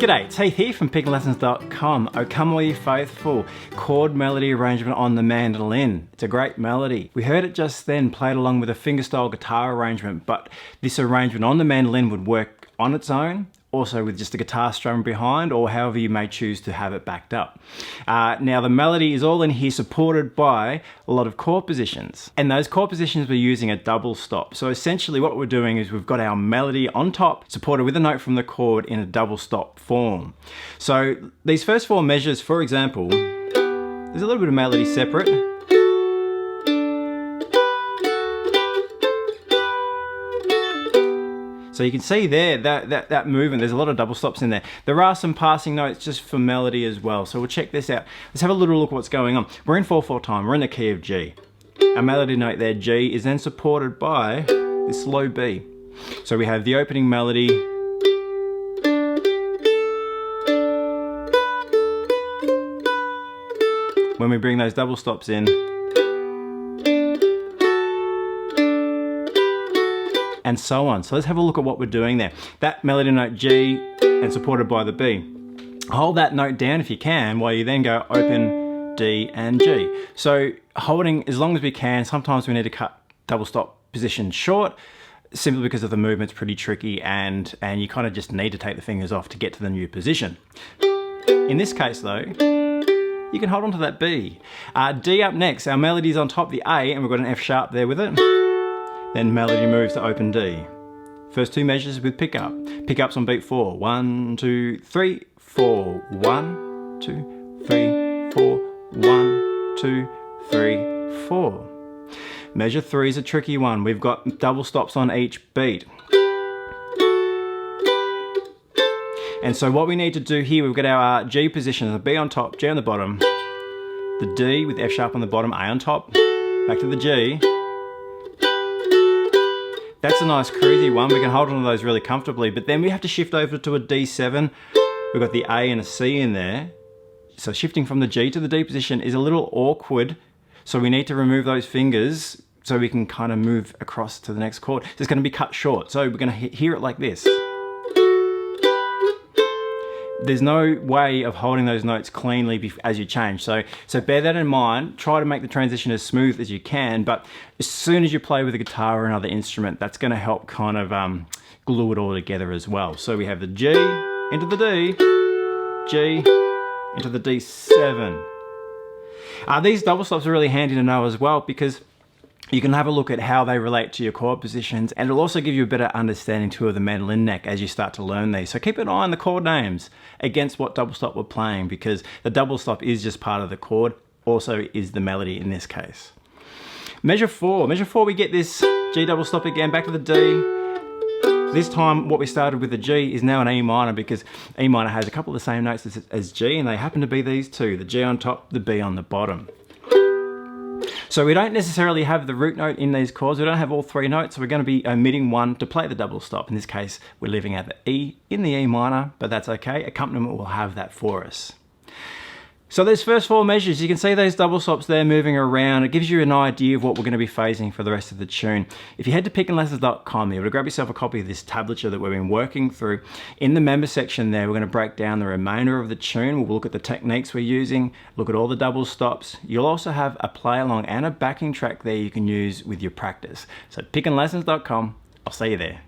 G'day, it's Heath here from pickinglessons.com. Oh come all you faithful, chord melody arrangement on the mandolin. It's a great melody. We heard it just then played along with a fingerstyle guitar arrangement, but this arrangement on the mandolin would work on its own, also with just a guitar strum behind, or however you may choose to have it backed up. Now the melody is all in here supported by a lot of chord positions, and those chord positions we're using a double stop. So essentially what we're doing is we've got our melody on top supported with a note from the chord in a double stop form. So these first four measures, for example, there's a little bit of melody separate. So you can see there that movement, there's a lot of double stops in there. There are some passing notes just for melody as well. So we'll check this out. Let's have a little look at what's going on. We're in 4/4 time, we're in the key of G. Our melody note there, G, is then supported by this low B. So we have the opening melody, when we bring those double stops in, and so on. So let's have a look at what we're doing there. That melody note G and supported by the B. Hold that note down if you can while you then go open D and G. So holding as long as we can. Sometimes we need to cut double stop position short simply because of the movement's pretty tricky and you kind of just need to take the fingers off to get to the new position. In this case though, you can hold on to that B. D up next. Our melody's on top, the A, and we've got an F sharp there with it. Then melody moves to open D. First two measures with pickup. Pickups on beat 4. 1, 2, 3, 4. 1, 2, 3, 4. 1, 2, 3, 4. Measure 3 is a tricky one. We've got double stops on each beat. And so what we need to do here, we've got our G position, the B on top, G on the bottom, the D with F sharp on the bottom, A on top, back to the G. That's a nice cruisy one. We can hold on to those really comfortably, but then we have to shift over to a D7. We've got the A and a C in there. So shifting from the G to the D position is a little awkward. So we need to remove those fingers so we can kind of move across to the next chord. So it's going to be cut short. So we're going to hear it like this. There's no way of holding those notes cleanly as you change. So bear that in mind. Try to make the transition as smooth as you can, but as soon as you play with a guitar or another instrument, that's gonna help kind of glue it all together as well. So we have the G into the D, G into the D7. These double stops are really handy to know as well because you can have a look at how they relate to your chord positions, and it'll also give you a better understanding too of the mandolin neck as you start to learn these. So keep an eye on the chord names against what double stop we're playing, because the double stop is just part of the chord, also is the melody in this case. Measure 4. Measure 4, we get this G double stop again, back to the D. This time what we started with the G is now an E minor, because E minor has a couple of the same notes as G, and they happen to be these two, the G on top, the B on the bottom. So we don't necessarily have the root note in these chords. We don't have all three notes, so we're going to be omitting one to play the double stop. In this case, we're leaving out the E in the E minor, but that's okay. Accompaniment will have that for us. So those first four measures, you can see those double stops there moving around. It gives you an idea of what we're going to be phasing for the rest of the tune. If you head to pickinglessons.com, you're able to grab yourself a copy of this tablature that we've been working through. In the member section there, we're going to break down the remainder of the tune. We'll look at the techniques we're using, look at all the double stops. You'll also have a play along and a backing track there you can use with your practice. So pickinglessons.com, I'll see you there.